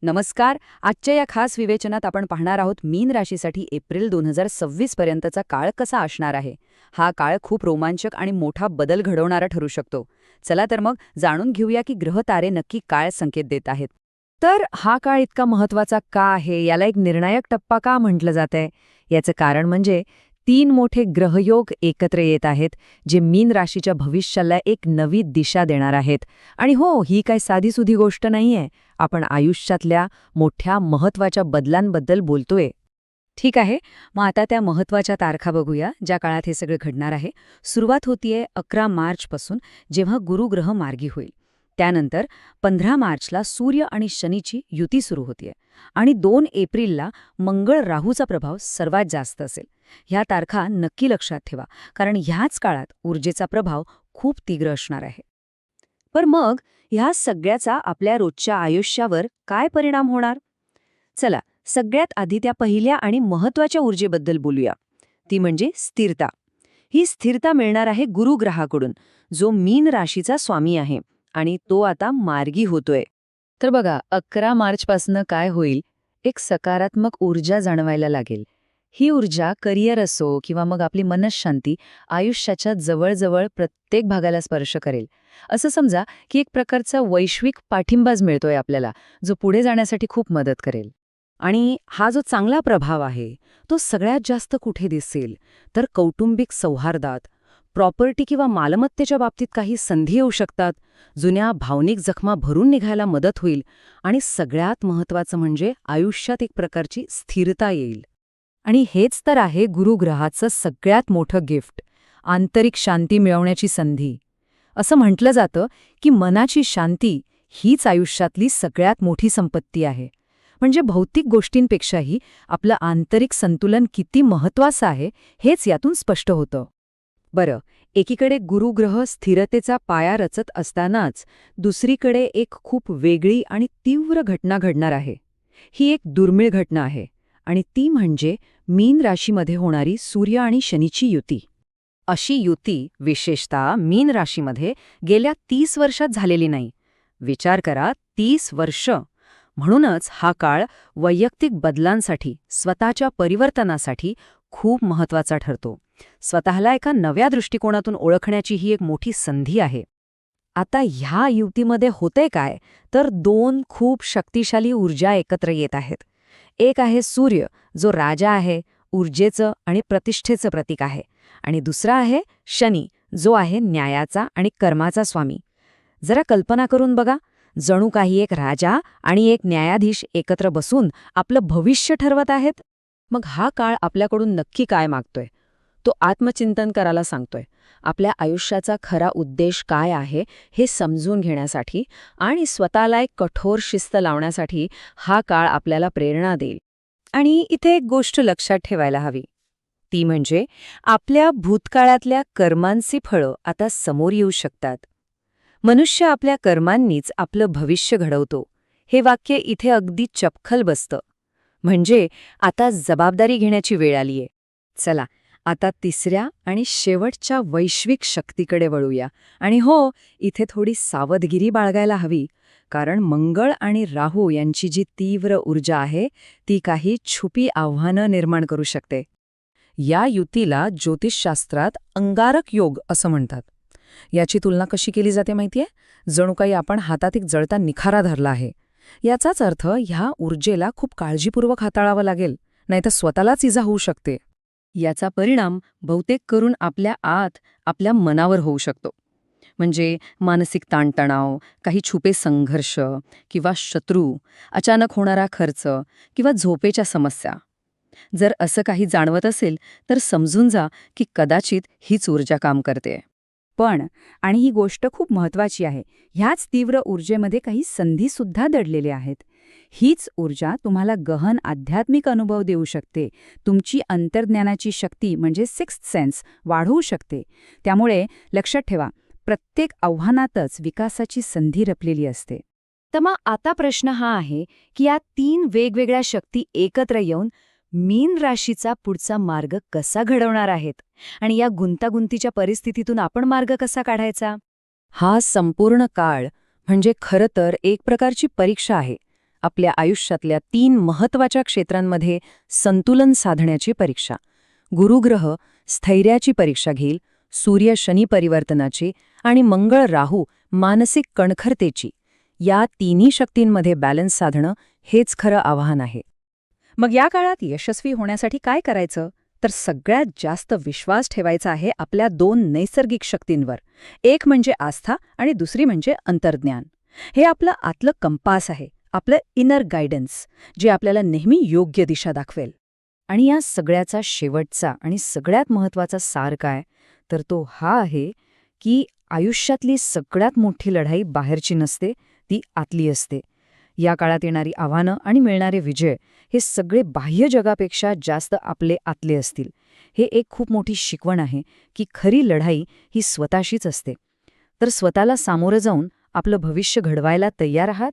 नमस्कार. आजच्या या खास विवेचनात आपण पाहणार आहोत मीन राशीसाठी एप्रिल 2026 पर्यंतचा काळ कसा असणार आहे. हा काळ खूप रोमांचक आणि मोठा बदल घडवणारा ठरू शकतो. चला तर मग जाणून घेऊया की ग्रह तारे नक्की काय संकेत देत आहेत. तर हा काळ इतका महत्वाचा का आहे, याला एक निर्णायक टप्पा का म्हटलं जातंय? याचं कारण म्हणजे 3 मोठे ग्रहयोग एकत्र येत आहेत, जे मीन राशीच्या भविष्याला एक नवी दिशा देणार आहेत. आणि हो, ही काही साधीसुधी गोष्ट नाहीये. आपण आयुष्यातल्या मोठ्या महत्वाच्या बदलांबद्दल बोलतोय. ठीक आहे, मग आता त्या महत्वाच्या तारखा बघूया, ज्या काळात हे सगळं घडणार आहे. सुरुवात होतीये 11 मार्चपासून, जेव्हा गुरुग्रह मार्गी होईल. त्यानंतर 15 मार्चला सूर्य आणि शनीची युती सुरू होतीये. आणि 2 एप्रिलला मंगळ राहूचा प्रभाव सर्वात जास्त असेल. ह्या तारखा नक्की लक्षात ठेवा, कारण ह्याच काळात ऊर्जेचा प्रभाव खूप तीव्र असणार आहे. पण मग ह्या सगळ्याचा आपल्या रोजच्या आयुष्यावर काय परिणाम होणार? चला, सगळ्यात आधी त्या पहिल्या आणि महत्वाच्या ऊर्जेबद्दल बोलूया. ती म्हणजे स्थिरता. ही स्थिरता मिळणार आहे गुरुग्रहाकडून, जो मीन राशीचा स्वामी आहे आणि तो आता मार्गी होतोय. तर बघा, 11 मार्चपासनं काय होईल? एक सकारात्मक ऊर्जा जाणवायला लागेल. ही ऊर्जा करिअर असो किंवा मग आपली मनःशांती, आयुष्याच्या जवळजवळ प्रत्येक भागाला स्पर्श करेल. असं समजा की एक प्रकारचा वैश्विक पाठिंबाच मिळतोय आपल्याला, जो पुढे जाण्यासाठी खूप मदत करेल. आणि हा जो चांगला प्रभाव आहे, तो सगळ्यात जास्त कुठे दिसेल? तर कौटुंबिक सौहार्दात, प्रॉपर्टी किंवा मालमत्तेच्या बाबतीत काही संधी येऊ शकतात, जुन्या भावनिक जखमा भरून निघायला मदत होईल आणि सगळ्यात महत्त्वाचं म्हणजे आयुष्यात एक प्रकारची स्थिरता येईल. आणि हेच तर आहे गुरुग्रहाचं सगळ्यात मोठं गिफ्ट, आंतरिक शांती मिळवण्याची संधी. असं म्हटलं जातं की मनाची शांती हीच आयुष्यातली सगळ्यात मोठी संपत्ती आहे. म्हणजे भौतिक गोष्टींपेक्षाही आपलं आंतरिक संतुलन किती महत्त्वाचं आहे, हेच यातून स्पष्ट होतं. बरं, एकीकडे गुरुग्रह स्थिरतेचा पाया रचत असतानाच दुसरीकडे एक खूप वेगळी आणि तीव्र घटना घडणार आहे. ही एक दुर्मिळ घटना आहे आणि ती म्हणजे मीन राशीमध्ये होणारी सूर्य आणि शनीची युती. अशी युती विशेषतः मीन राशीमध्ये गेल्या 30 वर्षात झालेली नाही. विचार करा, 30 वर्ष. म्हणूनच हा काळ वैयक्तिक बदलांसाठी, स्वतःच्या परिवर्तनासाठी खूप महत्वाचा ठरतो. स्वतःला एका नव्या दृष्टिकोनातून ओळखण्याची ही एक मोठी संधी आहे. आता ह्या युतीमध्ये होते काय? तर 2 खूप शक्तिशाली ऊर्जा एकत्र येत आहेत. एक आहे सूर्य, जो राजा आहे, ऊर्जेचं आणि प्रतिष्ठेचं प्रतीक आहे. आणि दुसरा आहे शनी, जो आहे न्यायाचा आणि कर्माचा स्वामी. जरा कल्पना करून बघा, जणू काही एक राजा आणि एक न्यायाधीश एकत्र बसून आपलं भविष्य ठरवत आहेत. मग हा काळ आपल्याकडून नक्की काय मागतोय? तो आत्मचिंतन करायला सांगतोय. आपल्या आयुष्याचा खरा उद्देश काय आहे हे समजून घेण्यासाठी आणि स्वतःला एक कठोर शिस्त लावण्यासाठी हा काळ आपल्याला प्रेरणा देईल. आणि इथे एक गोष्ट लक्षात ठेवायला हवी. ती म्हणजे आपल्या भूतकाळातल्या कर्मांची फळं आता समोर येऊ शकतात. मनुष्य आपल्या कर्मांनीच आपलं भविष्य घडवतो. हे वाक्य इथे अगदी चपखल बसतं. म्हणजे आता जबाबदारी घेण्याची वेळ आलीये. चला, आता तिसऱ्या आणि शेवटच्या वैश्विक शक्तीकडे वळूया. आणि हो, इथे थोडी सावधगिरी बाळगायला हवी, कारण मंगळ आणि राहू यांची जी तीव्र ऊर्जा आहे, ती काही छुपी आव्हानं निर्माण करू शकते. या युतीला ज्योतिषशास्त्रात अंगारक योग असं म्हणतात. याची तुलना कशी केली जाते माहितीये? जणू काही आपण हातात एक जळता निखारा धरला आहे. याचाच अर्थ ह्या ऊर्जेला खूप काळजीपूर्वक हाताळावं लागेल, नाहीतर स्वतःलाच इजा होऊ शकते. याचा परिणाम बहुतेक करून आपल्या आत, आपल्या मनावर होऊ शकतो. म्हणजे मानसिक ताणतणाव, काही छुपे संघर्ष किंवा शत्रू, अचानक होणारा खर्च किंवा झोपेच्या समस्या. जर असं काही जाणवत असेल तर समजून जा की कदाचित हीच ऊर्जा काम करते. पण, आणि ही गोष्ट खूप महत्वाची आहे, ह्याच तीव्र ऊर्जेमध्ये काही संधीसुद्धा दडलेल्या आहेत. हीच ऊर्जा तुम्हाला गहन आध्यात्मिक अनुभव देऊ शकते. तुमची अंतर्ज्ञानाची शक्ती म्हणजे सिक्स्थ सेन्स वाढवू शकते. त्यामुळे लक्षात ठेवा, प्रत्येक आव्हानातच विकासाची संधी लपलेली असते. तर मग आता प्रश्न हा आहे की या 3 वेगवेगळ्या शक्ती एकत्र येऊन मीन राशीचा पुढचा मार्ग कसा घडवणार आहेत आणि या गुंतागुंतीच्या परिस्थितीतून आपण मार्ग कसा काढायचा? हा संपूर्ण काळ म्हणजे खरं तर एक प्रकारची परीक्षा आहे. आपल्या आयुष्यातल्या 3 महत्त्वाच्या क्षेत्रांमध्ये संतुलन साधण्याची परीक्षा. गुरुग्रह स्थैर्याची परीक्षा घेईल, सूर्य शनी परिवर्तनाची आणि मंगळ राहू मानसिक कणखरतेची. या तिन्ही शक्तींमध्ये बॅलन्स साधणं हेच खरं आव्हान आहे. मग या काळात यशस्वी होण्यासाठी काय करायचं? तर सगळ्यात जास्त विश्वास ठेवायचा आहे आपल्या 2 नैसर्गिक शक्तींवर. एक म्हणजे आस्था आणि दुसरी म्हणजे अंतर्ज्ञान. हे आपलं आतलं कंपास आहे, आपलं इनर गायडन्स, जे आपल्याला नेहमी योग्य दिशा दाखवेल. आणि या सगळ्याचा शेवटचा आणि सगळ्यात महत्त्वाचा सार काय, तर तो हा आहे की आयुष्यातली सगळ्यात मोठी लढाई बाहेरची नसते, ती आतली असते. या काळात येणारी आव्हानं आणि मिळणारे विजय हे सगळे बाह्य जगापेक्षा जास्त आपले आतले असतील. हे एक खूप मोठी शिकवण आहे की खरी लढाई ही स्वतःशीच असते. तर स्वतःला सामोरं जाऊन आपलं भविष्य घडवायला तयार आहात?